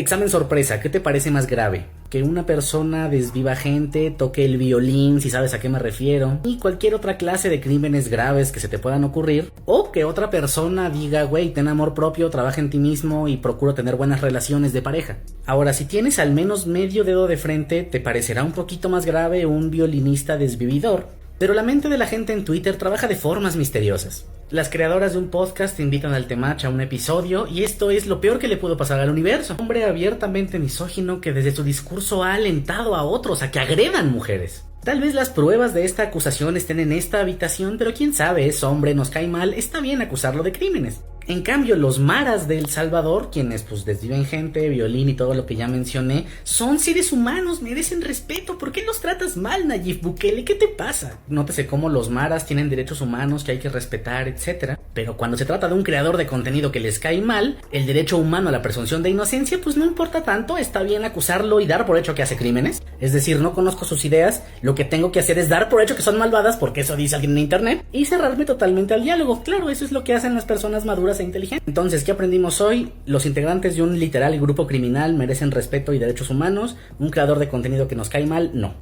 Examen sorpresa, ¿qué te parece más grave? Que una persona desviva gente, toque el violín, si sabes a qué me refiero, y cualquier otra clase de crímenes graves que se te puedan ocurrir, o que otra persona diga, güey, ten amor propio, trabaja en ti mismo y procura tener buenas relaciones de pareja. Ahora, si tienes al menos medio dedo de frente, te parecerá un poquito más grave un violinista desvividor, pero la mente de la gente en Twitter trabaja de formas misteriosas. Las creadoras de un podcast te invitan al Temach a un episodio y esto es lo peor que le pudo pasar al universo. Un hombre abiertamente misógino que desde su discurso ha alentado a otros a que agredan mujeres. Tal vez las pruebas de esta acusación estén en esta habitación, pero quién sabe, es hombre, nos cae mal, está bien acusarlo de crímenes. En cambio, los maras de El Salvador, quienes pues desviven gente, violín y todo lo que ya mencioné, son seres humanos, merecen respeto. ¿Por qué los tratas mal, Nayib Bukele? ¿Qué te pasa? Nótese cómo los maras tienen derechos humanos que hay que respetar, etc. Pero cuando se trata de un creador de contenido que les cae mal, el derecho humano a la presunción de inocencia pues no importa tanto, está bien acusarlo y dar por hecho que hace crímenes. Es decir, no conozco sus ideas, lo que tengo que hacer es dar por hecho que son malvadas porque eso dice alguien en internet y cerrarme totalmente al diálogo. Claro, eso es lo que hacen las personas maduras e inteligentes. Entonces, ¿qué aprendimos hoy? Los integrantes de un literal grupo criminal merecen respeto y derechos humanos. Un creador de contenido que nos cae mal, no.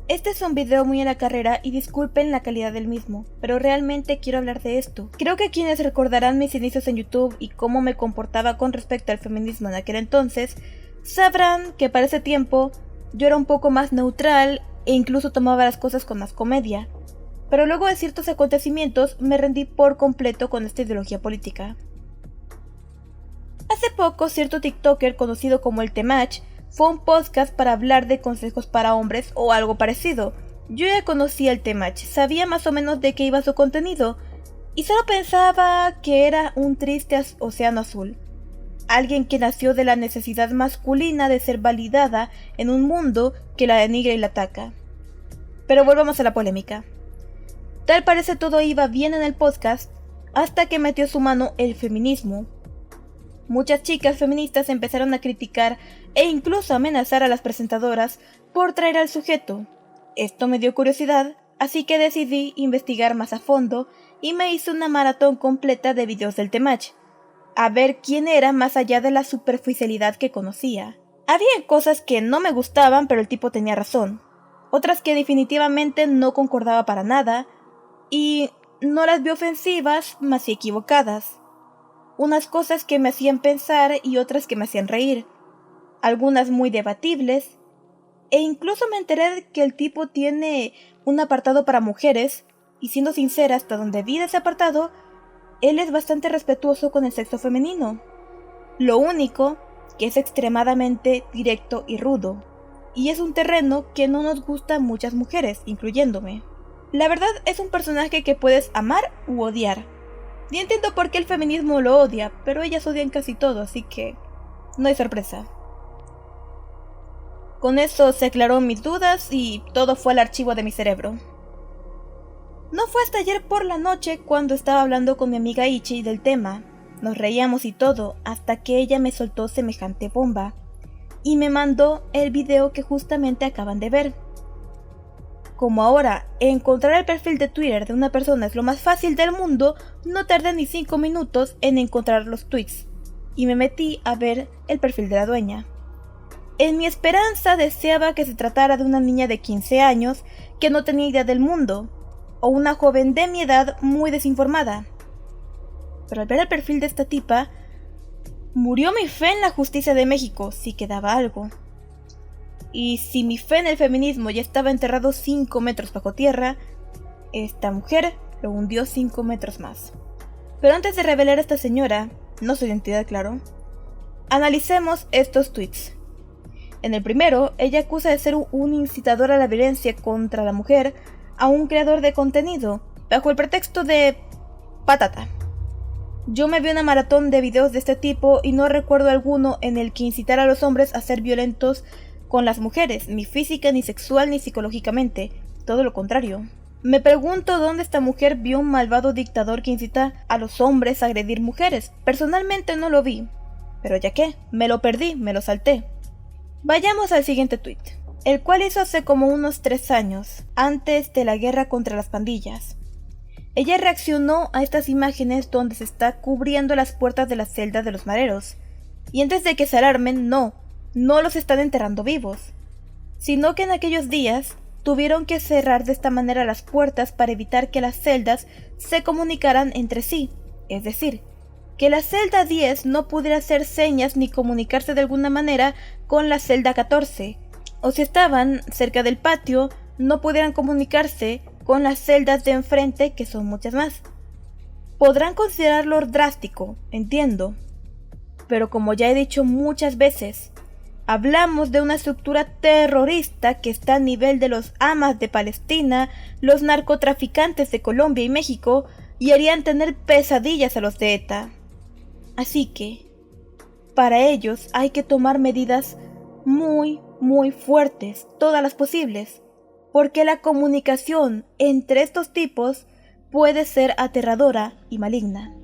Este es un video muy a la carrera y disculpen la calidad del mismo, pero realmente quiero hablar de esto. Creo que quienes recordarán mis inicios en YouTube y cómo me comportaba con respecto al feminismo en aquel entonces, sabrán que para ese tiempo yo era un poco más neutral e incluso tomaba las cosas con más comedia. Pero luego de ciertos acontecimientos me rendí por completo con esta ideología política. Hace poco, cierto TikToker conocido como el Temach fue a un podcast para hablar de consejos para hombres o algo parecido. Yo ya conocía el Temach, sabía más o menos de qué iba su contenido y solo pensaba que era un triste océano azul. Alguien que nació de la necesidad masculina de ser validada en un mundo que la denigra y la ataca. Pero volvamos a la polémica. Tal parece todo iba bien en el podcast hasta que metió su mano el feminismo. Muchas chicas feministas empezaron a criticar e incluso amenazar a las presentadoras por traer al sujeto. Esto me dio curiosidad, así que decidí investigar más a fondo y me hice una maratón completa de videos del Temach, a ver quién era más allá de la superficialidad que conocía. Había cosas que no me gustaban, pero el tipo tenía razón. Otras que definitivamente no concordaba para nada, y no las vi ofensivas, más sí equivocadas. Unas cosas que me hacían pensar y otras que me hacían reír. Algunas muy debatibles. E incluso me enteré de que el tipo tiene un apartado para mujeres, y siendo sincera, hasta donde vi de ese apartado, él es bastante respetuoso con el sexo femenino. Lo único que es extremadamente directo y rudo. Y es un terreno que no nos gusta a muchas mujeres, incluyéndome. La verdad es un personaje que puedes amar u odiar. Y entiendo por qué el feminismo lo odia, pero ellas odian casi todo, así que no hay sorpresa. Con eso se aclaró mis dudas y todo fue al archivo de mi cerebro. No fue hasta ayer por la noche cuando estaba hablando con mi amiga Ichi del tema. Nos reíamos y todo, hasta que ella me soltó semejante bomba y me mandó el video que justamente acaban de ver. Como ahora encontrar el perfil de Twitter de una persona es lo más fácil del mundo, no tardé ni 5 minutos en encontrar los tweets, y me metí a ver el perfil de la dueña. En mi esperanza deseaba que se tratara de una niña de 15 años que no tenía idea del mundo, o una joven de mi edad muy desinformada. Pero al ver el perfil de esta tipa, murió mi fe en la justicia de México, si quedaba algo. Y si mi fe en el feminismo ya estaba enterrado 5 metros bajo tierra, esta mujer lo hundió 5 metros más. Pero antes de revelar a esta señora, no su identidad claro, analicemos estos tweets. En el primero, ella acusa de ser un incitador a la violencia contra la mujer a un creador de contenido, bajo el pretexto de patata. Yo me vi una maratón de videos de este tipo y no recuerdo alguno en el que incitara a los hombres a ser violentos con las mujeres, ni física, ni sexual, ni psicológicamente, todo lo contrario. Me pregunto dónde esta mujer vio un malvado dictador que incita a los hombres a agredir mujeres. Personalmente no lo vi, pero ya que, me lo perdí, me lo salté. Vayamos al siguiente tweet, el cual hizo hace como unos 3 años, antes de la guerra contra las pandillas. Ella reaccionó a estas imágenes donde se está cubriendo las puertas de la celda de los mareros, Y antes de que se alarmen, no los están enterrando vivos, sino que en aquellos días tuvieron que cerrar de esta manera las puertas para evitar que las celdas se comunicaran entre sí, es decir, que la celda 10 no pudiera hacer señas ni comunicarse de alguna manera con la celda 14, o si estaban cerca del patio, no pudieran comunicarse con las celdas de enfrente, que son muchas más. Podrán considerarlo drástico, entiendo, pero como ya he dicho muchas veces, hablamos de una estructura terrorista que está a nivel de los Hamas de Palestina, los narcotraficantes de Colombia y México, y harían tener pesadillas a los de ETA. Así que, para ellos hay que tomar medidas muy fuertes, todas las posibles, porque la comunicación entre estos tipos puede ser aterradora y maligna.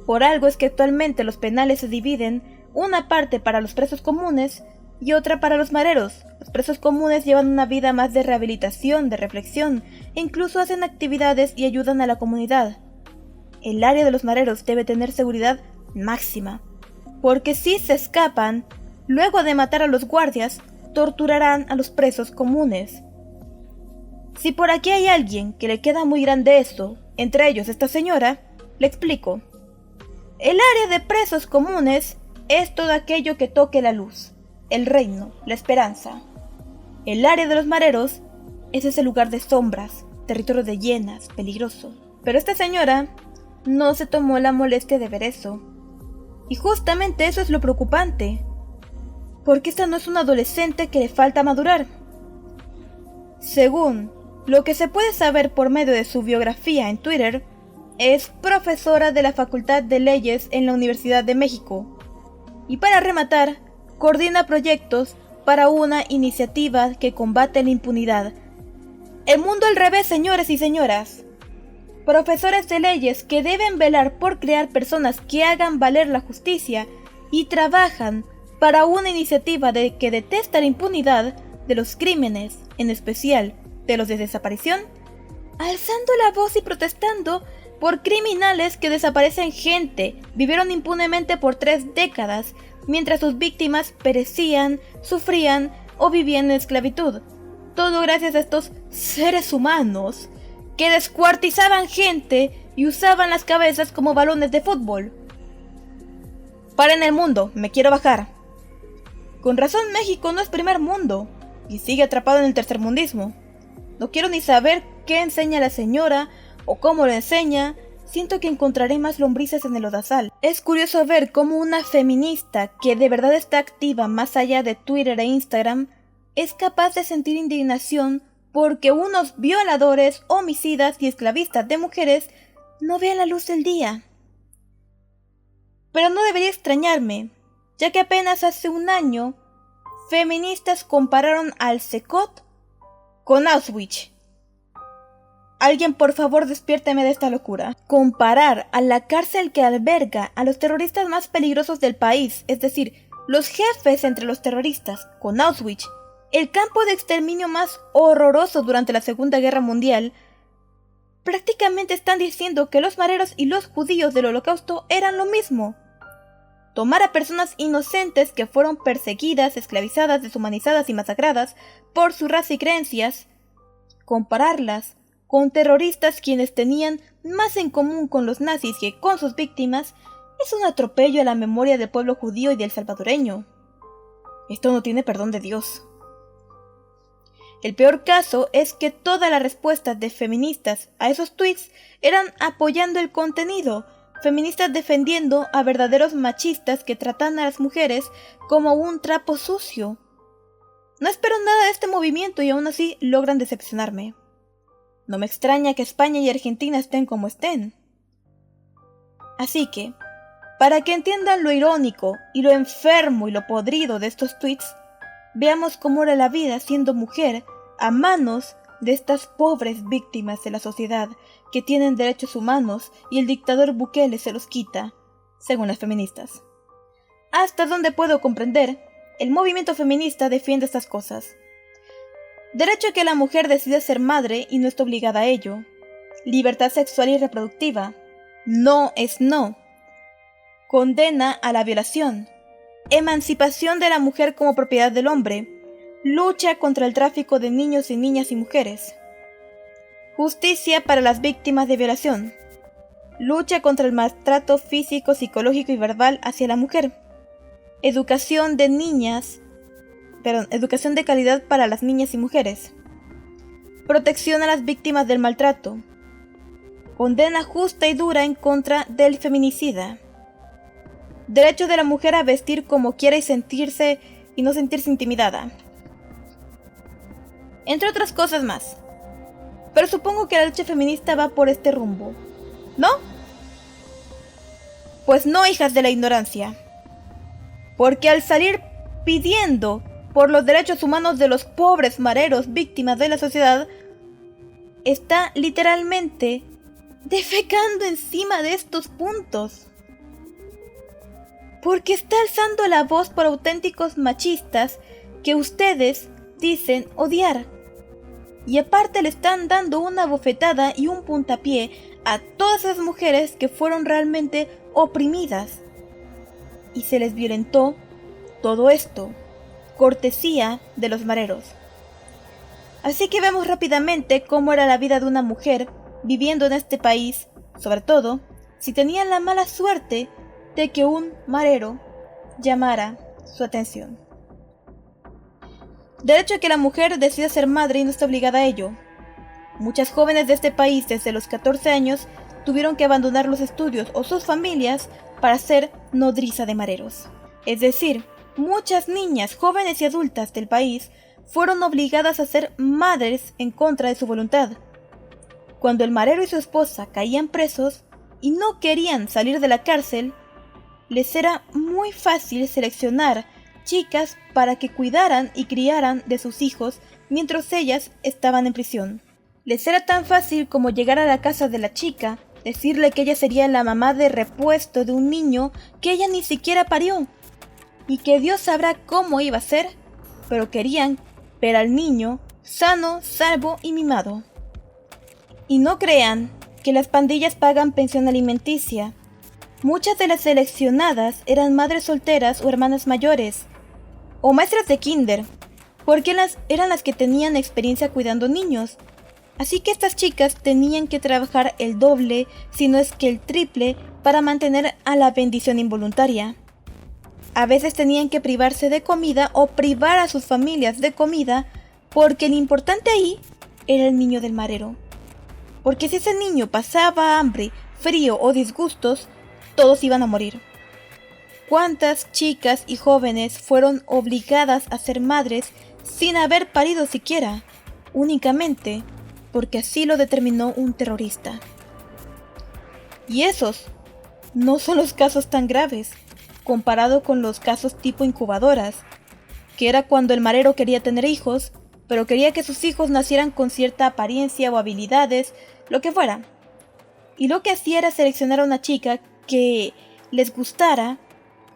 Por algo es que actualmente los penales se dividen, una parte para los presos comunes y otra para los mareros. Los presos comunes llevan una vida más de rehabilitación, de reflexión, e incluso hacen actividades y ayudan a la comunidad. El área de los mareros debe tener seguridad máxima, porque si se escapan, luego de matar a los guardias, torturarán a los presos comunes. Si por aquí hay alguien que le queda muy grande esto, entre ellos esta señora, le explico. El área de presos comunes es todo aquello que toque la luz, el reino, la esperanza. El área de los mareros es ese lugar de sombras, territorio de hienas, peligroso. Pero esta señora no se tomó la molestia de ver eso. Y justamente eso es lo preocupante, porque esta no es una adolescente que le falta madurar. Según lo que se puede saber por medio de su biografía en Twitter, es profesora de la Facultad de Leyes en la Universidad de México. Y para rematar, coordina proyectos para una iniciativa que combate la impunidad. El mundo al revés, señores y señoras. Profesores de leyes que deben velar por crear personas que hagan valer la justicia y trabajan para una iniciativa que detesta la impunidad de los crímenes, en especial de los de desaparición, alzando la voz y protestando por criminales que desaparecen gente, vivieron impunemente por 3 décadas, mientras sus víctimas perecían, sufrían o vivían en esclavitud. Todo gracias a estos seres humanos que descuartizaban gente y usaban las cabezas como balones de fútbol. Paren el mundo, me quiero bajar. Con razón México no es primer mundo y sigue atrapado en el tercermundismo. No quiero ni saber qué enseña la señora o cómo lo enseña. Siento que encontraré más lombrices en el lodazal. Es curioso ver cómo una feminista que de verdad está activa más allá de Twitter e Instagram es capaz de sentir indignación porque unos violadores, homicidas y esclavistas de mujeres no vean la luz del día. Pero no debería extrañarme, ya que apenas hace un año, feministas compararon al Secot con Auschwitz. Alguien por favor despiérteme de esta locura. Comparar a la cárcel que alberga a los terroristas más peligrosos del país, es decir, los jefes entre los terroristas, con Auschwitz, el campo de exterminio más horroroso durante la Segunda Guerra Mundial, prácticamente están diciendo que los mareros y los judíos del Holocausto eran lo mismo. Tomar a personas inocentes que fueron perseguidas, esclavizadas, deshumanizadas y masacradas por su raza y creencias, compararlas con terroristas quienes tenían más en común con los nazis que con sus víctimas, es un atropello a la memoria del pueblo judío y del salvadoreño. Esto no tiene perdón de Dios. El peor caso es que todas las respuestas de feministas a esos tweets eran apoyando el contenido, feministas defendiendo a verdaderos machistas que tratan a las mujeres como un trapo sucio. No espero nada de este movimiento y aún así logran decepcionarme. No me extraña que España y Argentina estén como estén. Así que, para que entiendan lo irónico y lo enfermo y lo podrido de estos tweets, veamos cómo era la vida siendo mujer a manos de estas pobres víctimas de la sociedad que tienen derechos humanos y el dictador Bukele se los quita, según las feministas. Hasta donde puedo comprender, el movimiento feminista defiende estas cosas. Derecho a que la mujer decida ser madre y no está obligada a ello. Libertad sexual y reproductiva. No es no. condena a la violación, emancipación de la mujer como propiedad del hombre, lucha contra el tráfico de niños y niñas y mujeres, justicia para las víctimas de violación, lucha contra el maltrato físico, psicológico y verbal hacia la mujer, educación de calidad para las niñas y mujeres, protección a las víctimas del maltrato, condena justa y dura en contra del feminicida, derecho de la mujer a vestir como quiera y no sentirse intimidada, entre otras cosas más. Pero supongo que la lucha feminista va por este rumbo, ¿no? Pues no, hijas de la ignorancia. Porque al salir pidiendo por los derechos humanos de los pobres mareros víctimas de la sociedad, está literalmente defecando encima de estos puntos. Porque está alzando la voz por auténticos machistas que ustedes dicen odiar. Y aparte le están dando una bofetada y un puntapié a todas esas mujeres que fueron realmente oprimidas. Y se les violentó todo esto, cortesía de los mareros. Así que vemos rápidamente cómo era la vida de una mujer viviendo en este país, sobre todo si tenían la mala suerte de que un marero llamara su atención. Derecho a que la mujer decida ser madre y no está obligada a ello. Muchas jóvenes de este país desde los 14 años tuvieron que abandonar los estudios o sus familias para ser nodriza de mareros. Es decir, muchas niñas, jóvenes y adultas del país fueron obligadas a ser madres en contra de su voluntad. Cuando el marero y su esposa caían presos y no querían salir de la cárcel, les era muy fácil seleccionar chicas para que cuidaran y criaran de sus hijos mientras ellas estaban en prisión. Les era tan fácil como llegar a la casa de la chica, decirle que ella sería la mamá de repuesto de un niño que ella ni siquiera parió, y que Dios sabrá cómo iba a ser, pero querían ver al niño sano, salvo y mimado. Y no crean que las pandillas pagan pensión alimenticia. Muchas de las seleccionadas eran madres solteras o hermanas mayores, o maestras de kinder, porque eran las que tenían experiencia cuidando niños. Así que estas chicas tenían que trabajar el doble, si no es que el triple, para mantener a la bendición involuntaria. A veces tenían que privarse de comida o privar a sus familias de comida, porque lo importante ahí era el niño del marero. Porque si ese niño pasaba hambre, frío o disgustos, todos iban a morir. ¿Cuántas chicas y jóvenes fueron obligadas a ser madres sin haber parido siquiera, únicamente porque así lo determinó un terrorista? Y esos no son los casos tan graves, comparado con los casos tipo incubadoras, que era cuando el marero quería tener hijos, pero quería que sus hijos nacieran con cierta apariencia o habilidades, lo que fuera. Y lo que hacía era seleccionar a una chica que les gustara,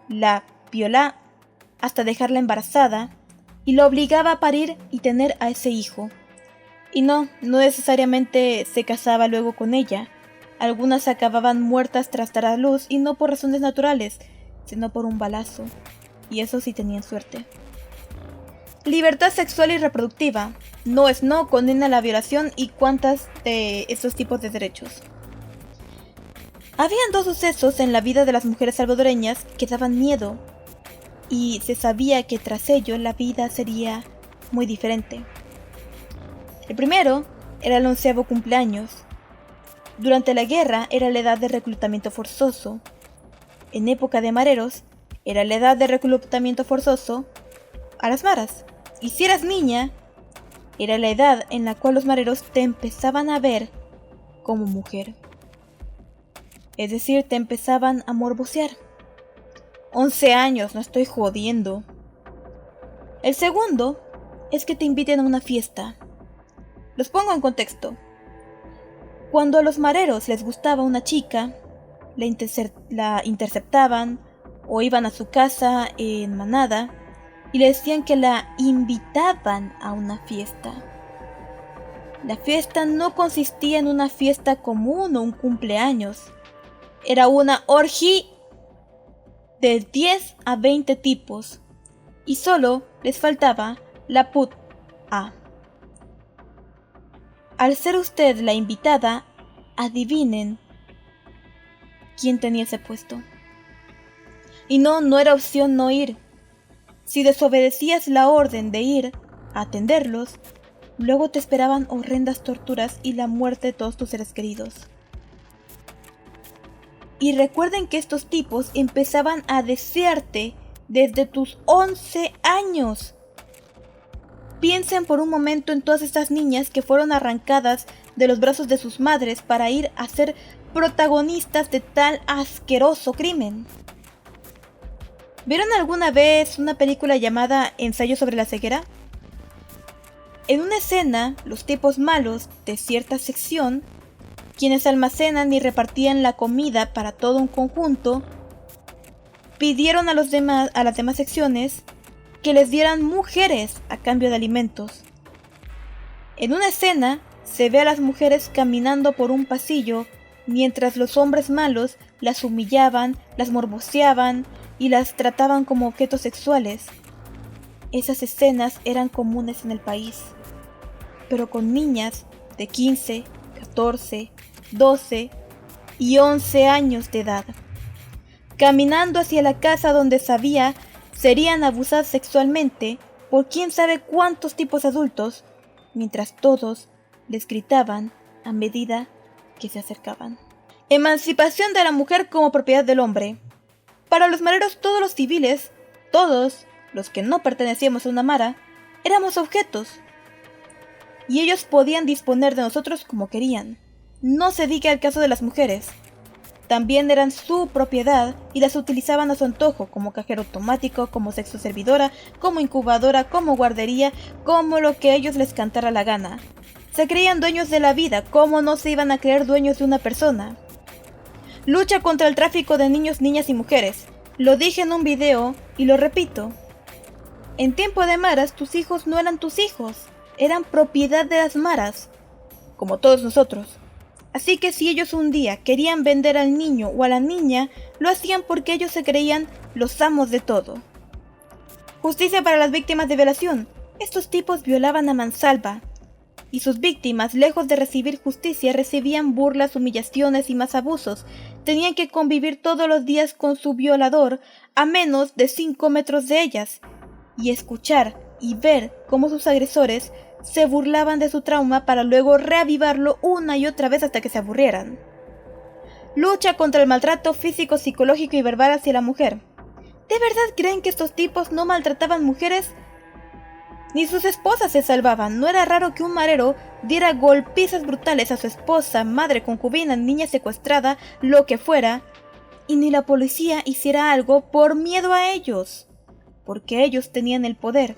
la violaba hasta dejarla embarazada y la obligaba a parir y tener a ese hijo. Y no necesariamente se casaba luego con ella. Algunas acababan muertas tras dar a luz y no por razones naturales, sino por un balazo. Y eso sí tenían suerte. Libertad sexual y reproductiva. No es no, condena la violación y cuantas de estos tipos de derechos. Habían dos sucesos en la vida de las mujeres salvadoreñas que daban miedo, y se sabía que tras ello la vida sería muy diferente. El primero era el 11º cumpleaños. Durante la guerra era la edad de reclutamiento forzoso. En época de mareros era la edad de reclutamiento forzoso a las maras. Y si eras niña, era la edad en la cual los mareros te empezaban a ver como mujer. Es decir, te empezaban a morbosear. 11 años, no estoy jodiendo. El segundo es que te inviten a una fiesta. Los pongo en contexto. Cuando a los mareros les gustaba una chica, la interceptaban o iban a su casa en manada y le decían que la invitaban a una fiesta. La fiesta no consistía en una fiesta común o un cumpleaños. Era una orgía. de 10 a 20 tipos, y solo les faltaba la put A. Al ser usted la invitada, adivinen quién tenía ese puesto. Y no era opción no ir. Si desobedecías la orden de ir a atenderlos, luego te esperaban horrendas torturas y la muerte de todos tus seres queridos. Y recuerden que estos tipos empezaban a desearte desde tus 11 años. Piensen por un momento en todas estas niñas que fueron arrancadas de los brazos de sus madres para ir a ser protagonistas de tal asqueroso crimen. ¿Vieron alguna vez una película llamada Ensayo sobre la ceguera? En una escena, los tipos malos de cierta sección, quienes almacenan y repartían la comida para todo un conjunto, pidieron a las demás secciones que les dieran mujeres a cambio de alimentos. En una escena se ve a las mujeres caminando por un pasillo mientras los hombres malos las humillaban, las morboseaban y las trataban como objetos sexuales. Esas escenas eran comunes en el país, pero con niñas de 15, 14, 12 y 11 años de edad, caminando hacia la casa donde sabía serían abusadas sexualmente por quién sabe cuántos tipos adultos, mientras todos les gritaban a medida que se acercaban. Emancipación de la mujer como propiedad del hombre. Para los mareros, todos los civiles, todos los que no pertenecíamos a una mara, éramos objetos, y ellos podían disponer de nosotros como querían. No se diga el caso de las mujeres. También eran su propiedad y las utilizaban a su antojo, como cajero automático, como sexo servidora, como incubadora, como guardería, como lo que a ellos les cantara la gana. Se creían dueños de la vida, ¿cómo no se iban a creer dueños de una persona? Lucha contra el tráfico de niños, niñas y mujeres. Lo dije en un video y lo repito. En tiempo de maras, tus hijos no eran tus hijos, eran propiedad de las maras, como todos nosotros. Así que si ellos un día querían vender al niño o a la niña, lo hacían porque ellos se creían los amos de todo. Justicia para las víctimas de violación. Estos tipos violaban a mansalva, y sus víctimas, lejos de recibir justicia, recibían burlas, humillaciones y más abusos. Tenían que convivir todos los días con su violador a menos de 5 metros de ellas, y escuchar y ver cómo sus agresores se burlaban de su trauma para luego reavivarlo una y otra vez hasta que se aburrieran. Lucha contra el maltrato físico, psicológico y verbal hacia la mujer. ¿De verdad creen que estos tipos no maltrataban mujeres? Ni sus esposas se salvaban. No era raro que un marero diera golpizas brutales a su esposa, madre, concubina, niña secuestrada, lo que fuera, y ni la policía hiciera algo por miedo a ellos, porque ellos tenían el poder.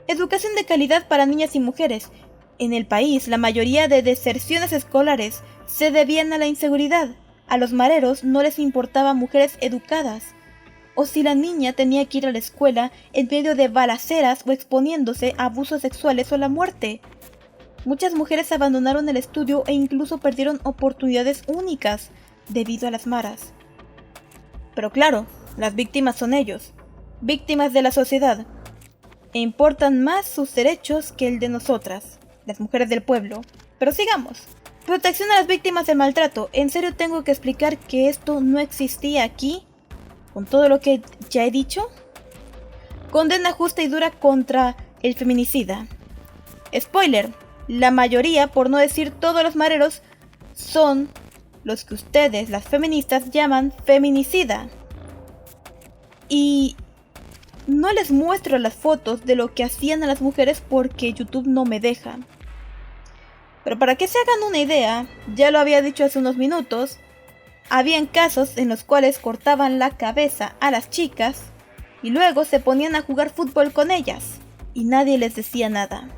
Educación de calidad para niñas y mujeres. En el país, la mayoría de deserciones escolares se debían a la inseguridad. A los mareros no les importaban mujeres educadas, o si la niña tenía que ir a la escuela en medio de balaceras o exponiéndose a abusos sexuales o la muerte. Muchas mujeres abandonaron el estudio e incluso perdieron oportunidades únicas debido a las maras. Pero claro, las víctimas son ellos, víctimas de la sociedad. E importan más sus derechos que el de nosotras, las mujeres del pueblo. Pero sigamos. Protección a las víctimas del maltrato. ¿En serio tengo que explicar que esto no existía aquí? ¿Con todo lo que ya he dicho? Condena justa y dura contra el feminicida. Spoiler, la mayoría, por no decir todos los mareros, son los que ustedes, las feministas, llaman feminicida. Y no les muestro las fotos de lo que hacían a las mujeres porque YouTube no me deja. Pero para que se hagan una idea, ya lo había dicho hace unos minutos, habían casos en los cuales cortaban la cabeza a las chicas y luego se ponían a jugar fútbol con ellas y nadie les decía nada.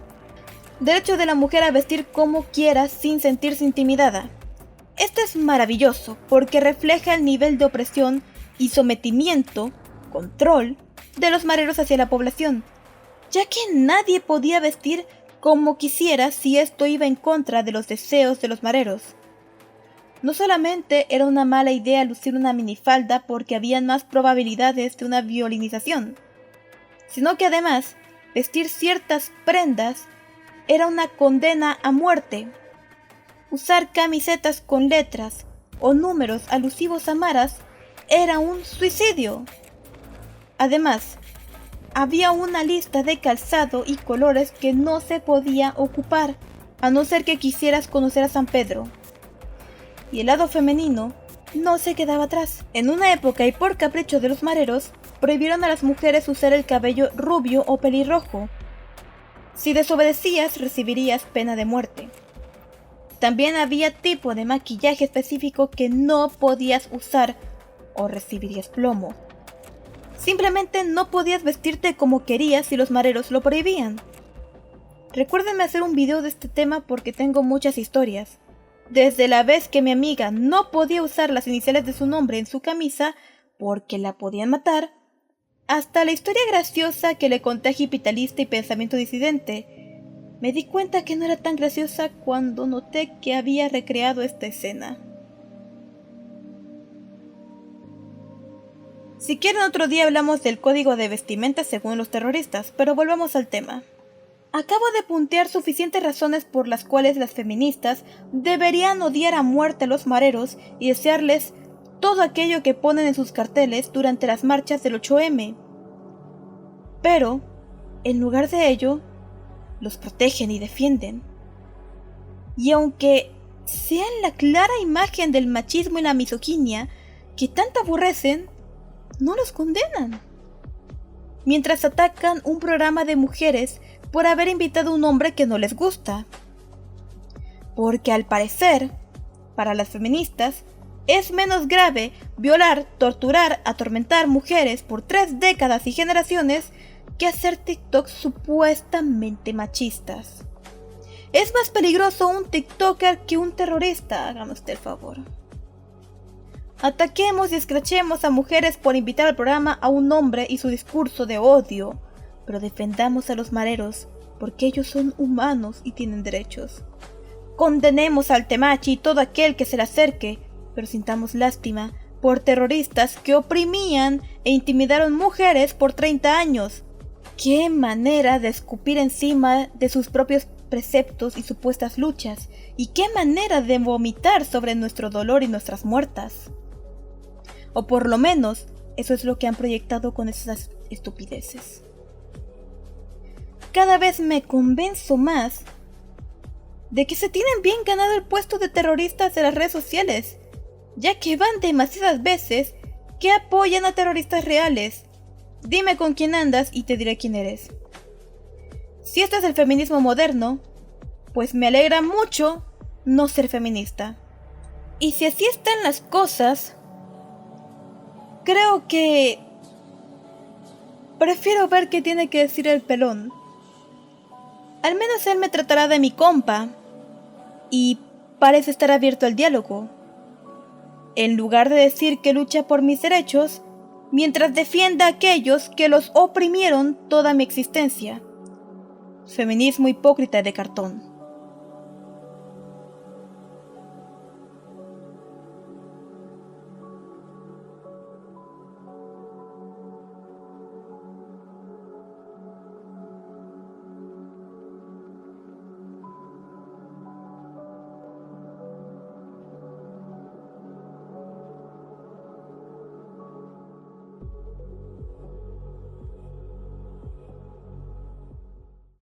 Derecho de la mujer a vestir como quiera sin sentirse intimidada. Esto es maravilloso porque refleja el nivel de opresión y sometimiento, control, de los mareros hacia la población, ya que nadie podía vestir como quisiera si esto iba en contra de los deseos de los mareros. No solamente era una mala idea lucir una minifalda porque habían más probabilidades de una violinización, sino que además vestir ciertas prendas era una condena a muerte. Usar camisetas con letras o números alusivos a maras era un suicidio. Además, había una lista de calzado y colores que no se podía ocupar, a no ser que quisieras conocer a San Pedro. Y el lado femenino no se quedaba atrás. En una época y por capricho de los mareros, prohibieron a las mujeres usar el cabello rubio o pelirrojo. Si desobedecías, recibirías pena de muerte. También había tipo de maquillaje específico que no podías usar o recibirías plomo. Simplemente no podías vestirte como querías si los mareros lo prohibían. Recuérdenme hacer un video de este tema porque tengo muchas historias. Desde la vez que mi amiga no podía usar las iniciales de su nombre en su camisa porque la podían matar, hasta la historia graciosa que le conté a Hipitalista y Pensamiento Disidente. Me di cuenta que no era tan graciosa cuando noté que había recreado esta escena. Si quieren otro día hablamos del código de vestimenta según los terroristas, pero volvamos al tema. Acabo de puntear suficientes razones por las cuales las feministas deberían odiar a muerte a los mareros y desearles todo aquello que ponen en sus carteles durante las marchas del 8M. Pero, en lugar de ello, los protegen y defienden. Y aunque sean la clara imagen del machismo y la misoginia que tanto aborrecen, no los condenan. Mientras atacan un programa de mujeres por haber invitado a un hombre que no les gusta. Porque al parecer, para las feministas, es menos grave violar, torturar, atormentar mujeres por 3 décadas y generaciones que hacer TikToks supuestamente machistas. Es más peligroso un TikToker que un terrorista, hágame usted el favor. Ataquemos y escrachemos a mujeres por invitar al programa a un hombre y su discurso de odio, pero defendamos a los mareros porque ellos son humanos y tienen derechos. Condenemos al Temachi y todo aquel que se le acerque, pero sintamos lástima por terroristas que oprimían e intimidaron mujeres por 30 años. ¡Qué manera de escupir encima de sus propios preceptos y supuestas luchas! ¡Y qué manera de vomitar sobre nuestro dolor y nuestras muertas! O por lo menos, eso es lo que han proyectado con esas estupideces. Cada vez me convenzo más de que se tienen bien ganado el puesto de terroristas de las redes sociales, ya que van demasiadas veces que apoyan a terroristas reales. Dime con quién andas y te diré quién eres. Si este es el feminismo moderno, pues me alegra mucho no ser feminista. Y si así están las cosas, creo que prefiero ver qué tiene que decir el pelón. Al menos él me tratará de mi compa y parece estar abierto al diálogo, en lugar de decir que lucha por mis derechos mientras defienda a aquellos que los oprimieron toda mi existencia. Feminismo hipócrita de cartón.